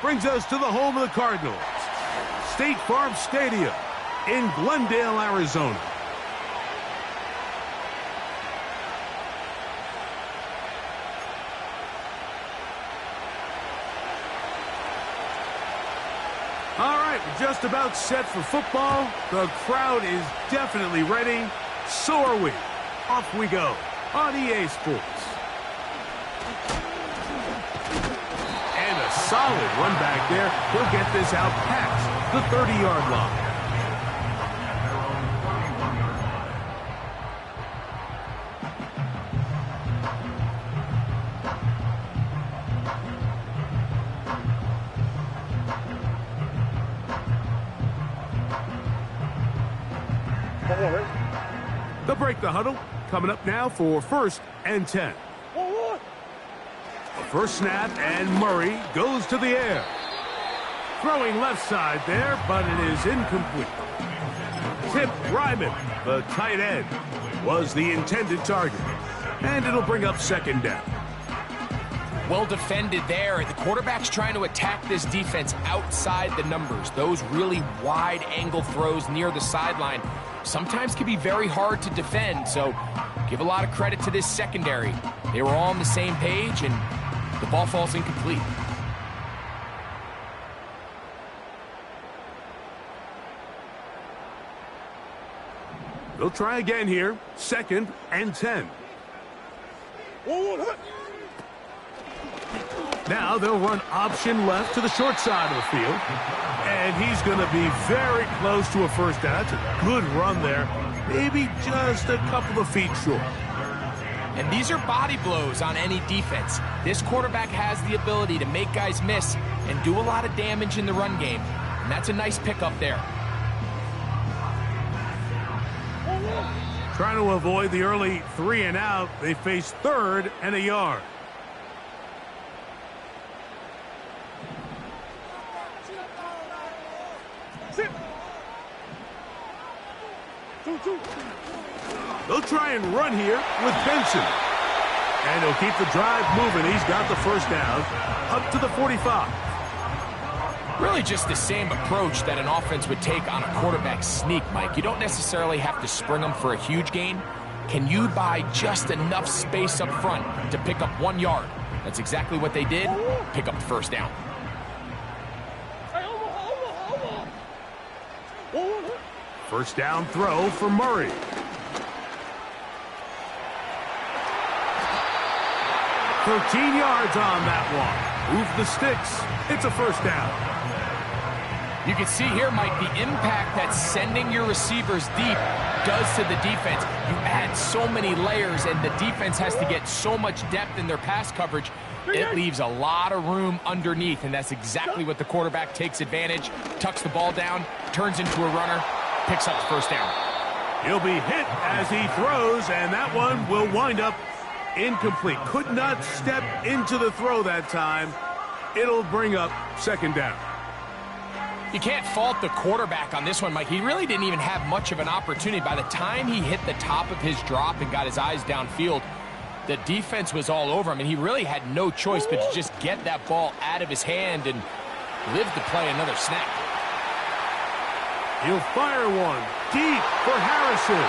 brings us to the home of the Cardinals, State Farm Stadium in Glendale, Arizona. All right, we're just about set for football. The crowd is definitely ready. So are we. Off we go on EA Sports. And a solid run back there. He'll get this out past the 30-yard line. They'll break the huddle. Coming up now for 1st and 10. The first snap, and Murray goes to the air. Throwing left side there, but it is incomplete. Tip Ryman, the tight end, was the intended target. And it'll bring up 2nd down. Well defended there. The quarterback's trying to attack this defense outside the numbers. Those really wide angle throws near the sideline sometimes can be very hard to defend, so give a lot of credit to this secondary. They were all on the same page, and the ball falls incomplete. They'll try again here. 2nd and 10. Now they'll run option left to the short side of the field. And he's going to be very close to a 1st down. That's a good run there. Maybe just a couple of feet short. And these are body blows on any defense. This quarterback has the ability to make guys miss and do a lot of damage in the run game. And that's a nice pickup there. Trying to avoid the early 3 and out. They face 3rd and a yard. They'll try and run here with Benson. And he'll keep the drive moving. He's got the 1st down up to the 45. Really just the same approach that an offense would take on a quarterback sneak, Mike. You don't necessarily have to spring them for a huge gain. Can you buy just enough space up front to pick up 1 yard? That's exactly what they did. Pick up the 1st down. First down throw for Murray. "13 yards on that one. Move the sticks. It's a 1st down. You can see here, Mike, the impact that sending your receivers deep does to the defense. You add so many layers, and the defense has to get so much depth in their pass coverage. It leaves a lot of room underneath, and that's exactly what the quarterback takes advantage. Tucks the ball down, turns into a runner, picks up the 1st down. He'll be hit as he throws, and that one will wind up incomplete. Could not step into the throw that time. It'll bring up 2nd down. You can't fault the quarterback on this one, Mike. He really didn't even have much of an opportunity. By the time he hit the top of his drop and got his eyes downfield, the defense was all over him, and he really had no choice but to just get that ball out of his hand and live to play another snap. He'll fire one deep for Harrison.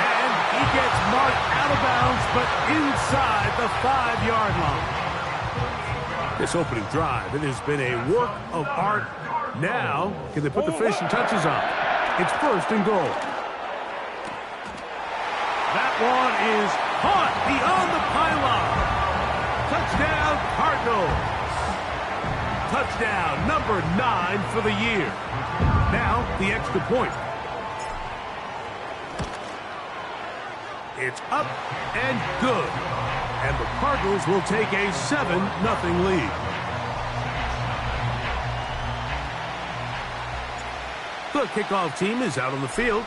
And he gets marked out of bounds, but inside the 5-yard line. This opening drive, it has been a work of art. Now, can they put the finishing touches on? It's 1st and goal. That one is caught beyond the pylon. Touchdown, Cardinals. Touchdown number 9 for the year. Now, the extra point. It's up and good. And the Cardinals will take a 7-0 lead. The kickoff team is out on the field.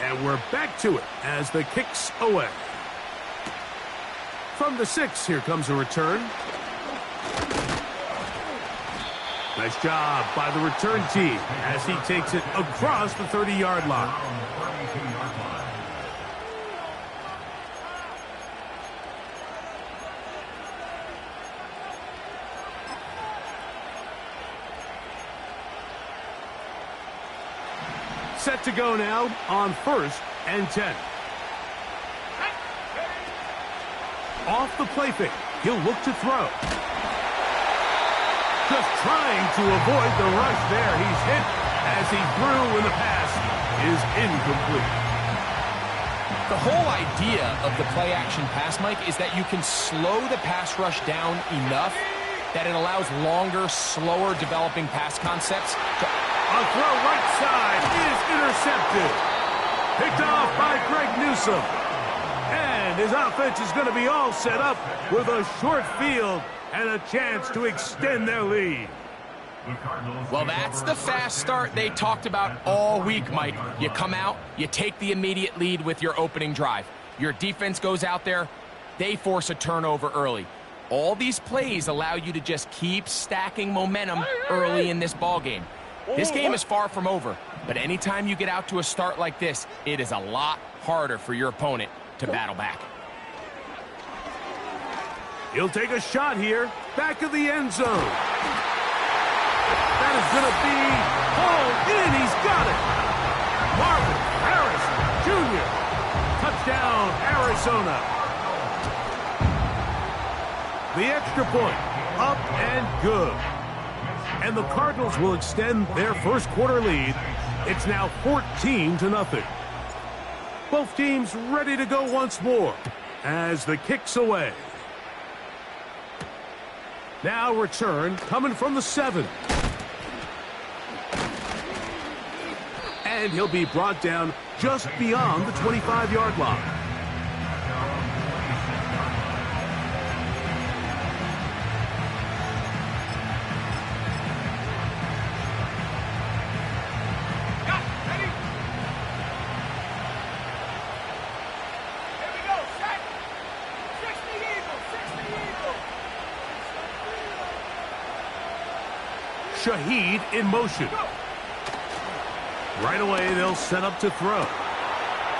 And we're back to it as the kick's away. From the 6, here comes a return. Nice job by the return team as he takes it across the 30-yard line. Set to go now on 1st and 10. Off the play fake. He'll look to throw. Just trying to avoid the rush there. He's hit as he threw, and the pass is incomplete. The whole idea of the play-action pass, Mike, is that you can slow the pass rush down enough that it allows longer, slower developing pass concepts to... A throw right side is intercepted. Picked off by Greg Newsome. And his offense is going to be all set up with a short field and a chance to extend their lead. Well, that's the fast start they talked about all week, Mike. You come out, you take the immediate lead with your opening drive. Your defense goes out there, they force a turnover early. All these plays allow you to just keep stacking momentum early in this ball game. This game is far from over, but anytime you get out to a start like this, it is a lot harder for your opponent to battle back. He'll take a shot here, back of the end zone. That is going to be hauled in. He's got it. Marvin Harrison Jr. Touchdown, Arizona. The extra point, up and good. And the Cardinals will extend their first quarter lead. It's now 14-0. Both teams ready to go once more as the kick's away. Now return coming from the 7. And he'll be brought down just beyond the 25-yard line. Shaheed in motion. Right away, they'll set up to throw.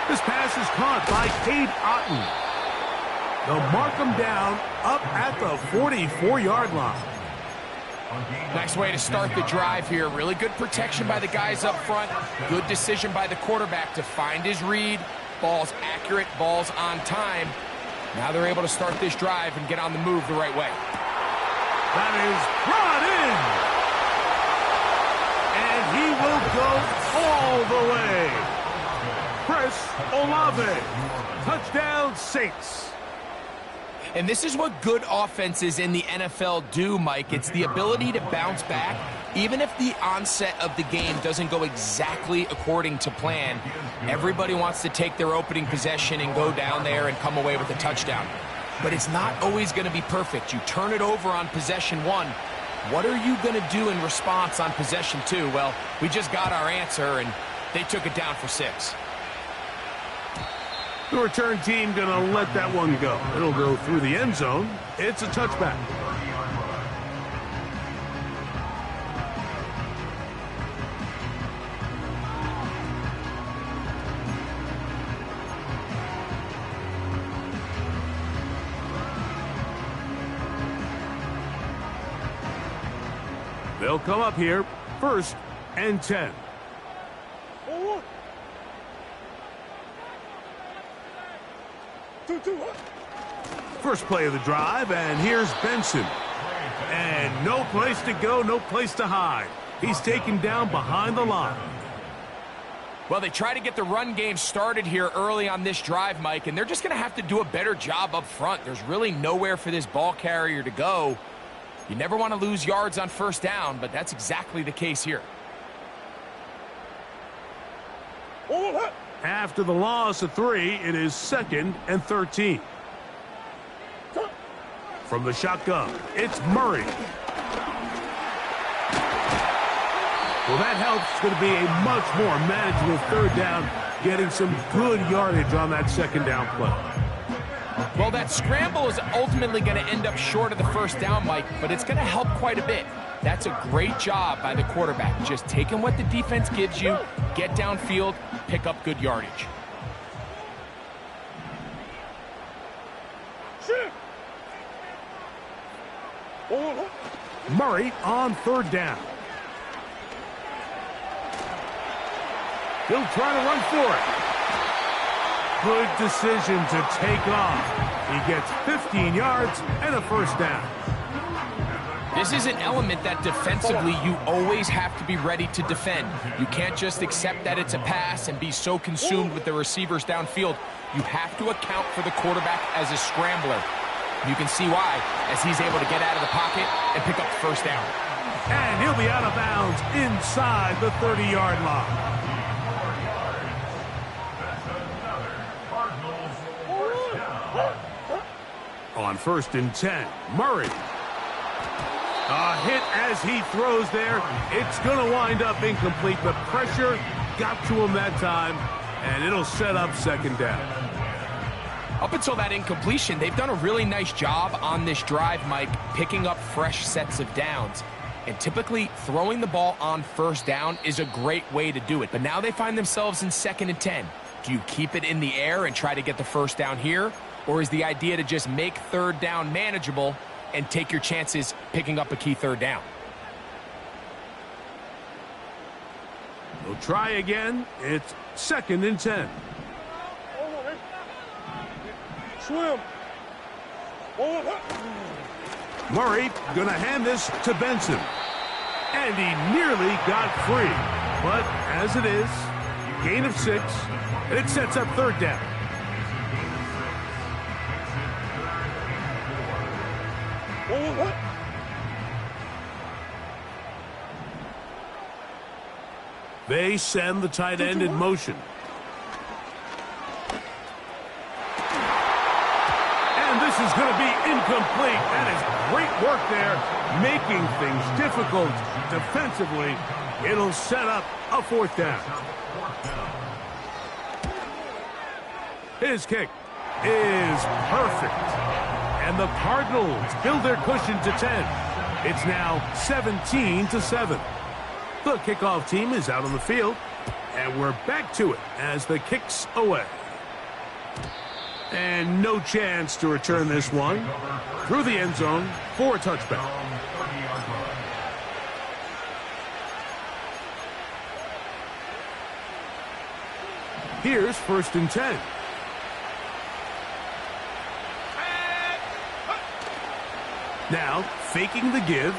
This pass is caught by Cade Otton. They'll mark him down up at the 44-yard line. Nice way to start the drive here. Really good protection by the guys up front. Good decision by the quarterback to find his read. Ball's accurate, ball's on time. Now they're able to start this drive and get on the move the right way. That is brought in. And he will go all the way. Chris Olave. Touchdown, Saints. And this is what good offenses in the NFL do, Mike. It's the ability to bounce back, even if the onset of the game doesn't go exactly according to plan. Everybody wants to take their opening possession and go down there and come away with a touchdown. But it's not always going to be perfect. You turn it over on possession 1. What are you going to do in response on possession 2? Well, we just got our answer, and they took it down for 6. The return team going to let that one go. It'll go through the end zone. It's a touchback. They'll come up here, 1st and 10. First play of the drive, and here's Benson. And no place to go, no place to hide. He's taken down behind the line. Well, they try to get the run game started here early on this drive, Mike, and they're just going to have to do a better job up front. There's really nowhere for this ball carrier to go. You never want to lose yards on 1st down, but that's exactly the case here. After the loss of 3, it is 2nd and 13. From the shotgun, it's Murray. Well, that helps. It's going to be a much more manageable 3rd down, getting some good yardage on that 2nd down play. Well, that scramble is ultimately going to end up short of the 1st down, Mike, but it's going to help quite a bit. That's a great job by the quarterback. Just taking what the defense gives you, get downfield, pick up good yardage. Murray on 3rd down. He'll try to run for it. Good decision to take off. He gets 15 yards and a first down. This is an element that defensively you always have to be ready to defend. You can't just accept that it's a pass and be so consumed with the receivers downfield. You have to account for the quarterback as a scrambler. You can see why, as he's able to get out of the pocket and pick up the first down. And he'll be out of bounds inside the 30-yard line. On 1st and 10, Murray. A hit as he throws there. It's going to wind up incomplete. The pressure got to him that time, and it'll set up 2nd down. Up until that incompletion, they've done a really nice job on this drive, Mike, picking up fresh sets of downs. And typically, throwing the ball on 1st down is a great way to do it. But now they find themselves in 2nd and 10. Do you keep it in the air and try to get the first down here? Or is the idea to just make 3rd down manageable and take your chances picking up a key 3rd down? They'll try again. It's 2nd and 10. Swim. Murray going to hand this to Benson. And he nearly got free. But as it is, gain of 6, and it sets up 3rd down. They send the tight end in motion. And this is going to be incomplete. That is great work there, making things difficult defensively. It'll set up a 4th down. His kick is perfect. And the Cardinals build their cushion to 10. It's now 17-7. The kickoff team is out on the field, and we're back to it as the kick's away. And no chance to return this one through the end zone for a touchback. Here's 1st and 10. Now, faking the give.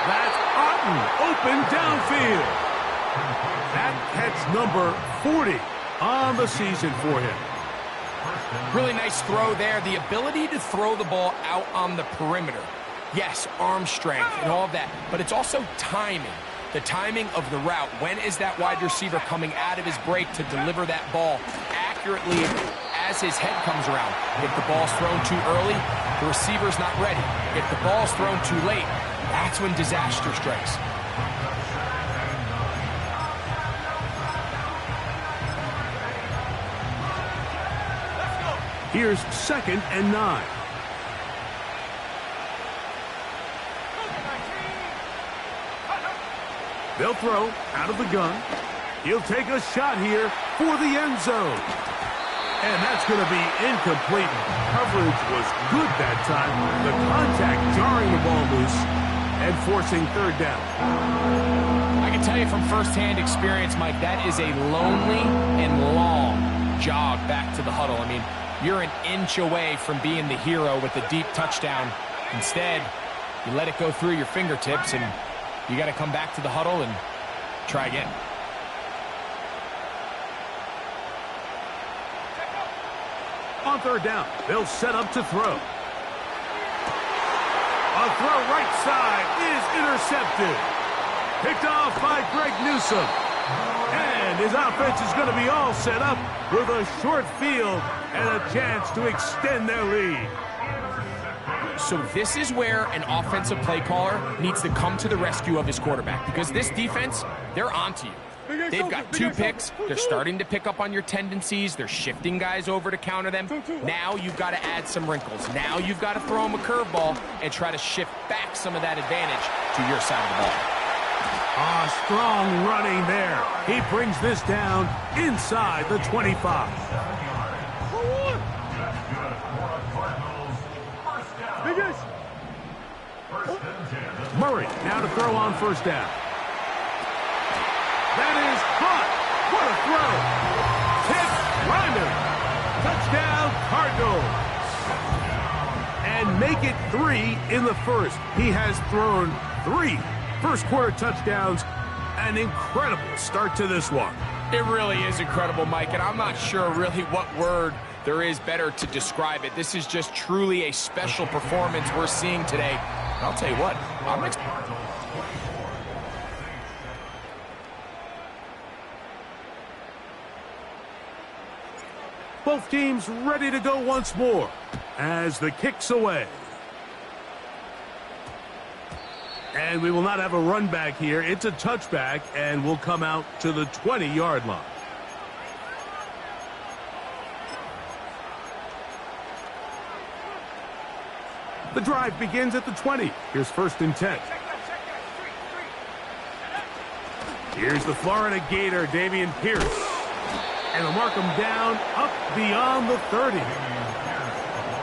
That's Otten, open downfield. That catch number 40 on the season for him. Really nice throw there. The ability to throw the ball out on the perimeter. Yes, arm strength and all of that, but it's also timing. The timing of the route. When is that wide receiver coming out of his break to deliver that ball accurately as his head comes around? If the ball's thrown too early, the receiver's not ready. If the ball's thrown too late, that's when disaster strikes. Here's 2nd and 9. They'll throw out of the gun. He'll take a shot here for the end zone. And that's going to be incomplete. Coverage was good that time. The contact jarring the ball loose and forcing 3rd down. I can tell you from firsthand experience, Mike, that is a lonely and long jog back to the huddle. I mean, you're an inch away from being the hero with a deep touchdown. Instead, you let it go through your fingertips, and you got to come back to the huddle and try again. On 3rd down, they'll set up to throw. A throw right side is intercepted. Picked off by Greg Newsome. And his offense is going to be all set up with a short field and a chance to extend their lead. So this is where an offensive play caller needs to come to the rescue of his quarterback, because this defense, they're onto you. They've got 2 picks. They're starting to pick up on your tendencies. They're shifting guys over to counter them. Now you've got to add some wrinkles. Now you've got to throw them a curveball and try to shift back some of that advantage to your side of the ball. Strong running there. He brings this down inside the 25. Murray now to throw on 1st down. That is caught. What a throw. Tick Ryman. Touchdown, Cardinals. And make it 3 in the first. He has thrown 3 first-quarter touchdowns. An incredible start to this one. It really is incredible, Mike, and I'm not sure really what word there is better to describe it. This is just truly a special performance we're seeing today. And I'll tell you what, Both teams ready to go once more as the kick's away. And we will not have a run back here. It's a touchback, and we'll come out to the 20-yard line. The drive begins at the 20. Here's 1st and 10. Here's the Florida Gator, Dameon Pierce. And they'll mark him down up beyond the 30.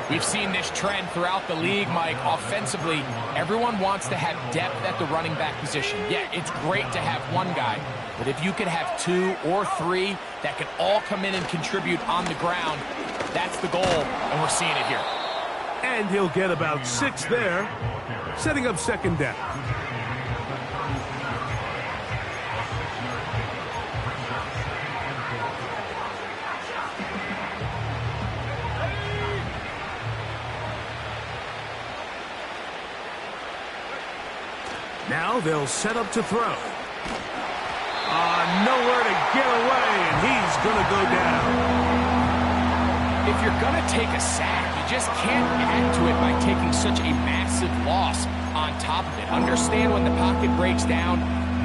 We've seen this trend throughout the league, Mike. Offensively, everyone wants to have depth at the running back position. Yeah, it's great to have one guy, but if you could have 2 or 3 that can all come in and contribute on the ground, that's the goal, and we're seeing it here. And he'll get about 6 there, setting up 2nd down. Now they'll set up to throw. Nowhere to get away, and he's going to go down. If you're going to take a sack, you just can't add to it by taking such a massive loss on top of it. Understand when the pocket breaks down,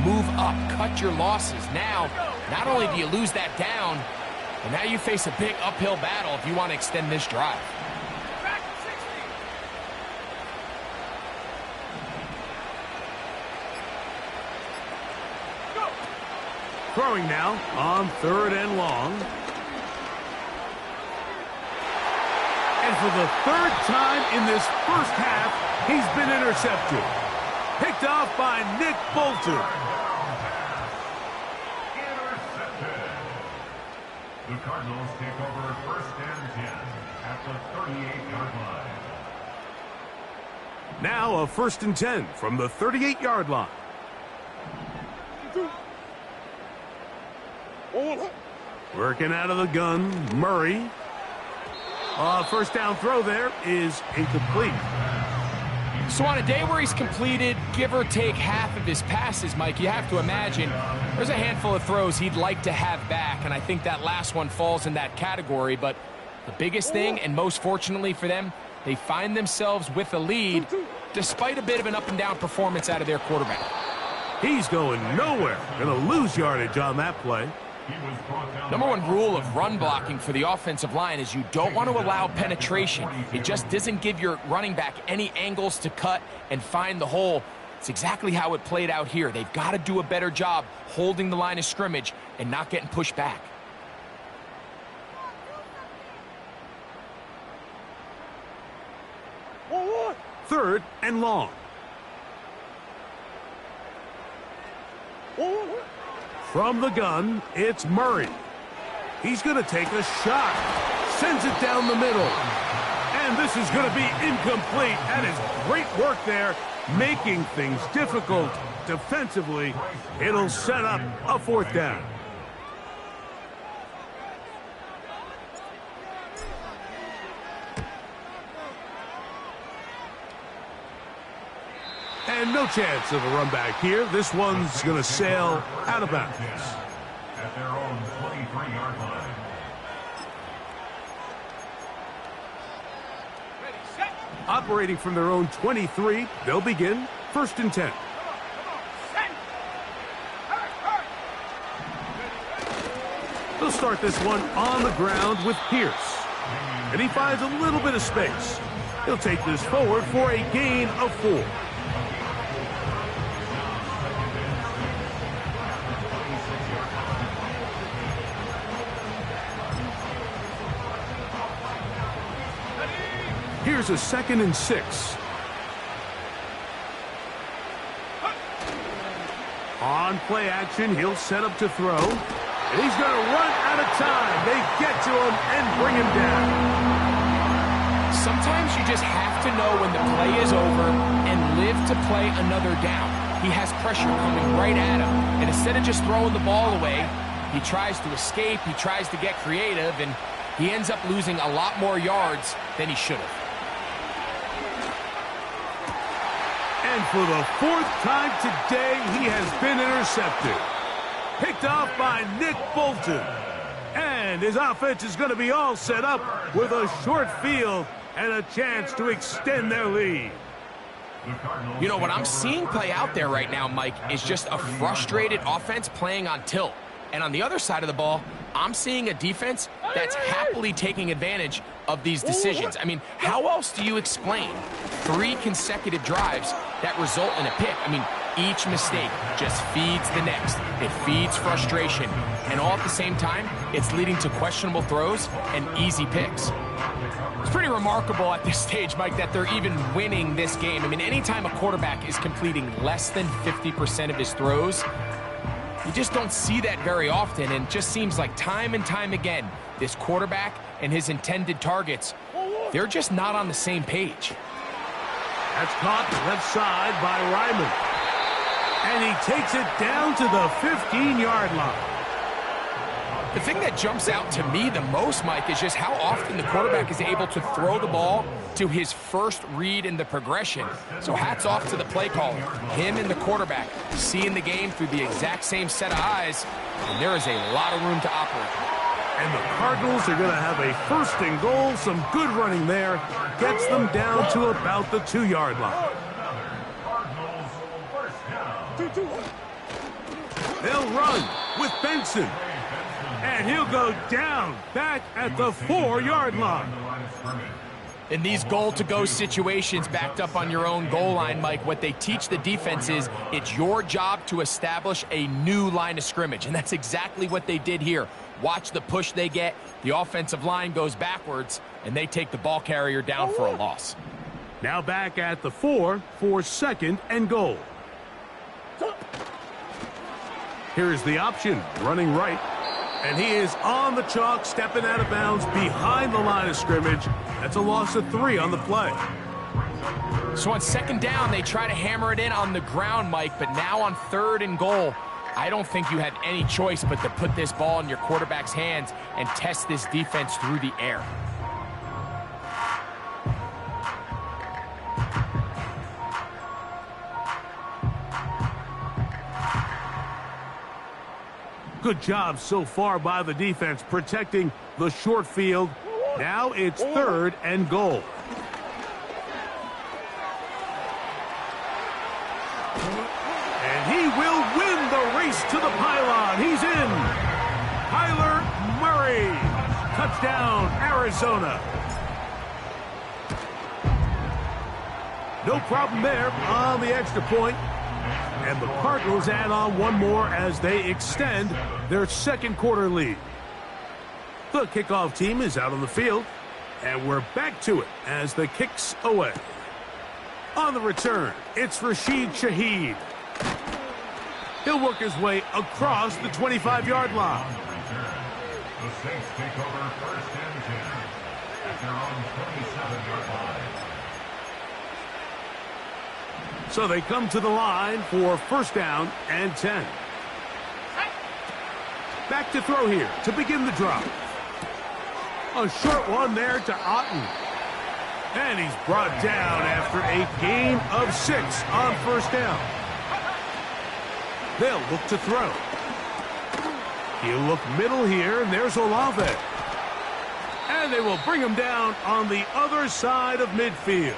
move up, cut your losses. Now, not only do you lose that down, but now you face a big uphill battle if you want to extend this drive. Throwing now on 3rd and long. And for the 3rd time in this first half, he's been intercepted. Picked off by Nick Bolton. Intercepted. The Cardinals take over 1st and 10 at the 38-yard line. Now a 1st and 10 from the 38-yard line. Working out of the gun, Murray. First down throw there is incomplete. So on a day where he's completed, give or take half of his passes, Mike, you have to imagine there's a handful of throws he'd like to have back, and I think that last one falls in that category. But the biggest thing, and most fortunately for them, they find themselves with a lead despite a bit of an up-and-down performance out of their quarterback. He's going nowhere. Going to lose yardage on that play. Number 1 rule of run blocking for the offensive line is you don't want to allow penetration. It just doesn't give your running back any angles to cut and find the hole. It's exactly how it played out here. They've got to do a better job holding the line of scrimmage and not getting pushed back. Third and long. From the gun, it's Murray. He's going to take a shot. Sends it down the middle. And this is going to be incomplete. That is great work there, making things difficult defensively. It'll set up a 4th down. And no chance of a run back here. This one's going to sail out of bounds. At their own 23-yard line. Operating from their own 23, they'll begin 1st and 10. They'll start this one on the ground with Pierce. And he finds a little bit of space. He'll take this forward for a gain of 4. Here's a 2nd and 6. On play action, he'll set up to throw. And he's going to run out of time. They get to him and bring him down. Sometimes you just have to know when the play is over and live to play another down. He has pressure coming right at him. And instead of just throwing the ball away, he tries to escape, he tries to get creative, and he ends up losing a lot more yards than he should have. And for the 4th time today, he has been intercepted. Picked off by Nick Bolton. And his offense is going to be all set up with a short field and a chance to extend their lead. You know, what I'm seeing play out there right now, Mike, is just a frustrated offense playing on tilt. And on the other side of the ball, I'm seeing a defense that's happily taking advantage of these decisions. I mean, how else do you explain 3 consecutive drives that result in a pick? I mean, each mistake just feeds the next. It feeds frustration. And all at the same time, it's leading to questionable throws and easy picks. It's pretty remarkable at this stage, Mike, that they're even winning this game. I mean, anytime a quarterback is completing less than 50% of his throws, you just don't see that very often, and it just seems like time and time again, this quarterback and his intended targets, they're just not on the same page. That's caught left side by Ryman. And he takes it down to the 15-yard line. The thing that jumps out to me the most, Mike, is just how often the quarterback is able to throw the ball to his first read in the progression. So hats off to the play caller. Him and the quarterback seeing the game through the exact same set of eyes, and there is a lot of room to operate. And the Cardinals are going to have a 1st and goal. Some good running there. Gets them down to about the 2-yard line. They'll run with Benson. And he'll go down back at the 4-yard line. In these goal-to-go situations backed up on your own goal line, Mike, what they teach the defense is it's your job to establish a new line of scrimmage. And that's exactly what they did here. Watch the push they get. The offensive line goes backwards, and they take the ball carrier down for a loss. Now back at the 4 for 2nd and goal. Here's the option, running right. And he is on the chalk, stepping out of bounds behind the line of scrimmage. That's a loss of 3 on the play. So on 2nd down, they try to hammer it in on the ground, Mike, but now on 3rd and goal, I don't think you had any choice but to put this ball in your quarterback's hands and test this defense through the air. Good job so far by the defense protecting the short field. Now it's 3rd and goal. And he will win the race to the pylon. He's in. Kyler Murray. Touchdown, Arizona. No problem there on the extra point. And the Cardinals add on one more as they extend their 2nd quarter lead. The kickoff team is out on the field, and we're back to it as the kick's away. On the return, it's Rashid Shaheed. He'll work his way across the 25-yard line. The Saints take over 1st and 10 at their own 27-yard line. So they come to the line for 1st down and 10. Back to throw here to begin the drive. A short one there to Otten. And he's brought down after a gain of 6 on 1st down. They'll look to throw. He'll look middle here, and there's Olave. And they will bring him down on the other side of midfield.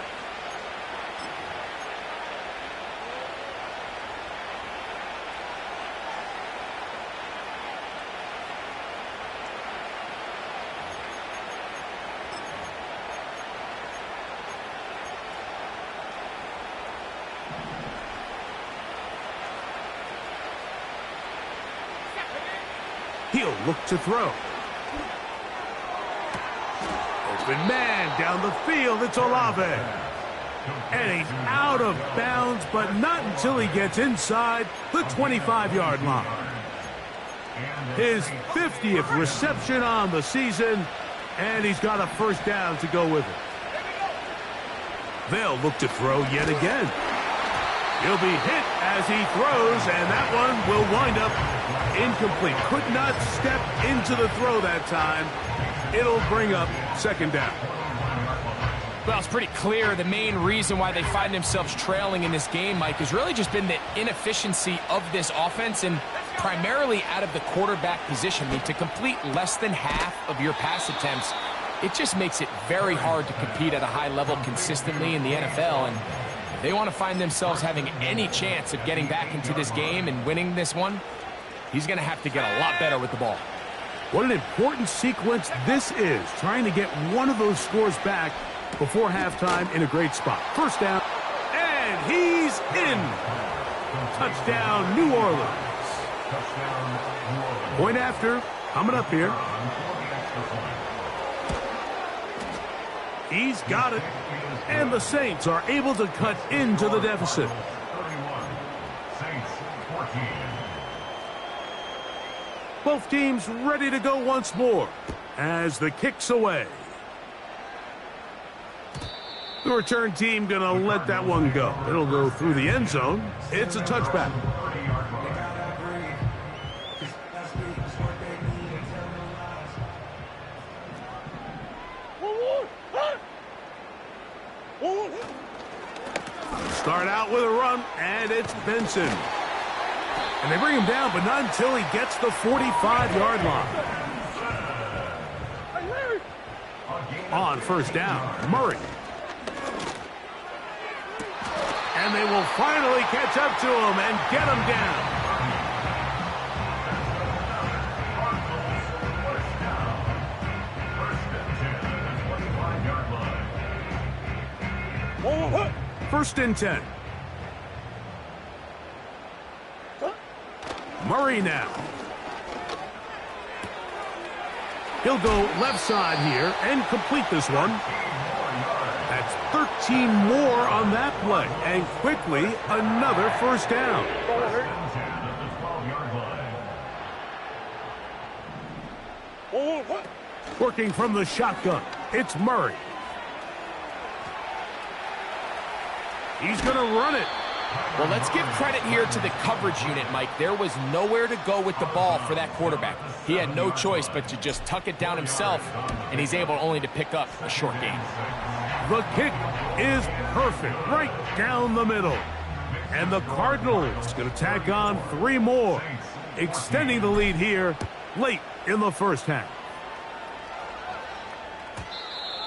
He'll look to throw. Open man down the field. It's Olave. And he's out of bounds, but not until he gets inside the 25-yard line. His 50th reception on the season, and he's got a first down to go with it. They'll look to throw yet again. He'll be hit as he throws, and that one will wind up incomplete. Could not step into the throw that time. It'll bring up second down. Well, it's pretty clear the main reason why they find themselves trailing in this game, Mike, has really just been the inefficiency of this offense and primarily out of the quarterback position. I mean, to complete less than half of your pass attempts, it just makes it very hard to compete at a high level consistently in the NFL. And if they want to find themselves having any chance of getting back into this game and winning this one, he's going to have to get a lot better with the ball. What an important sequence this is, trying to get one of those scores back before halftime in a great spot. First down, and he's in. Touchdown, New Orleans. Point after, coming up here. He's got it, and the Saints are able to cut into the deficit. 31, Saints 14. Both teams ready to go once more as the kick's away. The return team going to let that one go. It'll go through the end zone. It's a touchback. Start out with a run, and it's Benson. And they bring him down, but not until he gets the 45-yard line. On first down, Murray. And they will finally catch up to him and get him down. First and 10. Murray now. He'll go left side here and complete this one. That's 13 more on that play. And quickly, another first down. Working from the shotgun, it's Murray. He's going to run it. Well, let's give credit here to the coverage unit, Mike. There was nowhere to go with the ball for that quarterback. He had no choice but to just tuck it down himself, and he's able only to pick up a short gain. The kick is perfect, right down the middle. And the Cardinals going to tack on 3 more, extending the lead here late in the first half.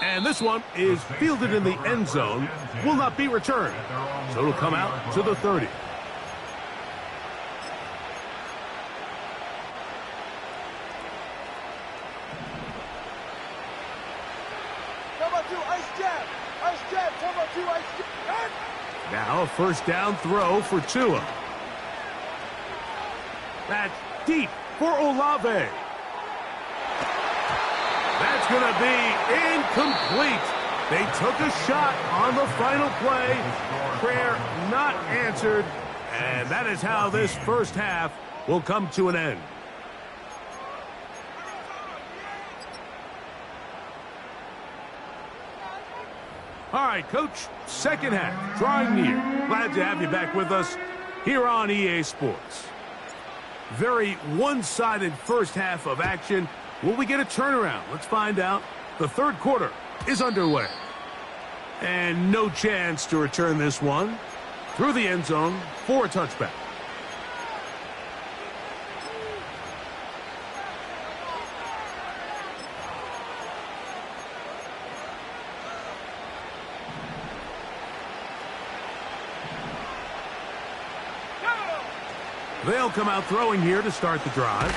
And this one is fielded in the end zone, will not be returned. So it'll come out to the 30. Now a first down throw for Tua. That's deep for Olave. That's going to be incomplete. They took a shot on the final play. Prayer not answered. And that is how this first half will come to an end. All right, Coach, second half, drawing near. Glad to have you back with us here on EA Sports. Very one-sided first half of action. Will we get a turnaround? Let's find out. The third quarter is underway. And no chance to return this one through the end zone for a touchback. They'll come out throwing here to start the drive.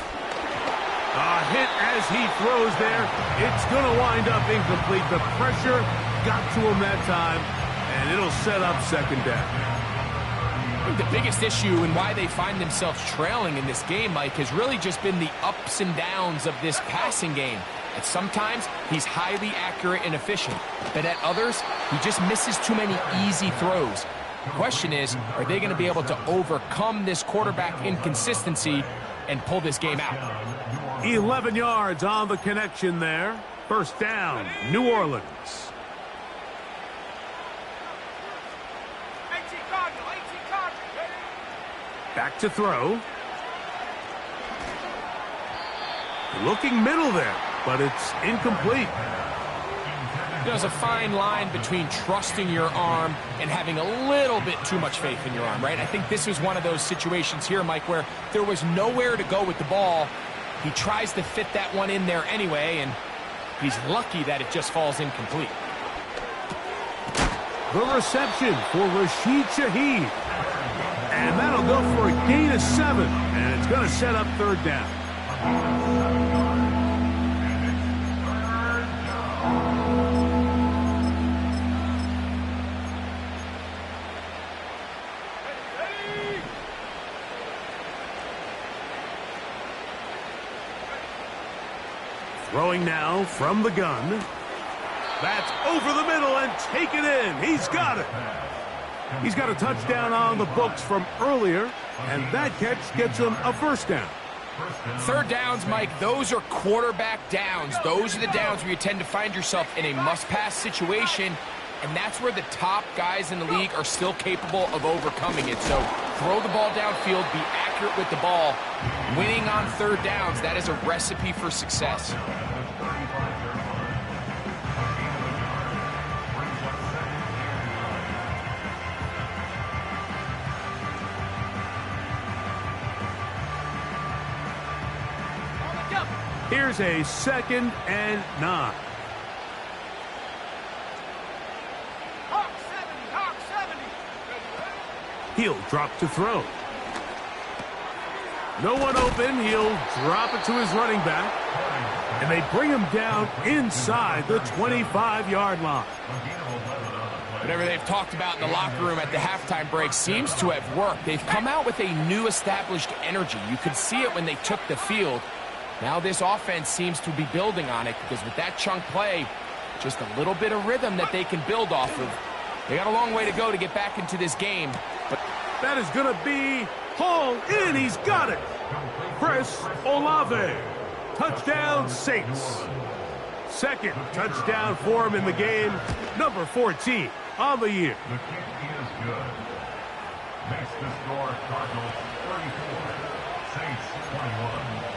A hit as he throws there. It's going to wind up incomplete. The pressure got to him that time, and it'll set up second down. I think the biggest issue and why they find themselves trailing in this game, Mike, has really just been the ups and downs of this passing game. At sometimes, he's highly accurate and efficient, but at others, he just misses too many easy throws. The question is, are they going to be able to overcome this quarterback inconsistency and pull this game out? 11 yards on the connection there. First down, New Orleans. Back to throw. Looking middle there, but it's incomplete. There's a fine line between trusting your arm and having a little bit too much faith in your arm, right? I think this was one of those situations here, Mike, where there was nowhere to go with the ball. He tries to fit that one in there anyway, and he's lucky that it just falls incomplete. The reception for Rashid Shaheed. And that'll go for a gain of 7, and it's going to set up third down. Throwing now from the gun. That's over the middle and taken in. He's got it. He's got a touchdown on the books from earlier, and that catch gets him a first down. Third downs, Mike, those are quarterback downs. Those are the downs where you tend to find yourself in a must-pass situation, and that's where the top guys in the league are still capable of overcoming it. So throw the ball downfield, be accurate with the ball. Winning on third downs, that is a recipe for success. Here's a 2nd and 9. Hawk 70. He'll drop to throw. No one open. He'll drop it to his running back. And they bring him down inside the 25-yard line. Whatever they've talked about in the locker room at the halftime break seems to have worked. They've come out with a new established energy. You could see it when they took the field. Now this offense seems to be building on it because with that chunk play, just a little bit of rhythm that they can build off of. They got a long way to go to get back into this game. But that is going to be hauled in. He's got it. Chris Olave. Touchdown, Saints. Second touchdown for him in the game. Number 14 on the year. The kick is good. Makes the score Cardinals 34, Saints 21.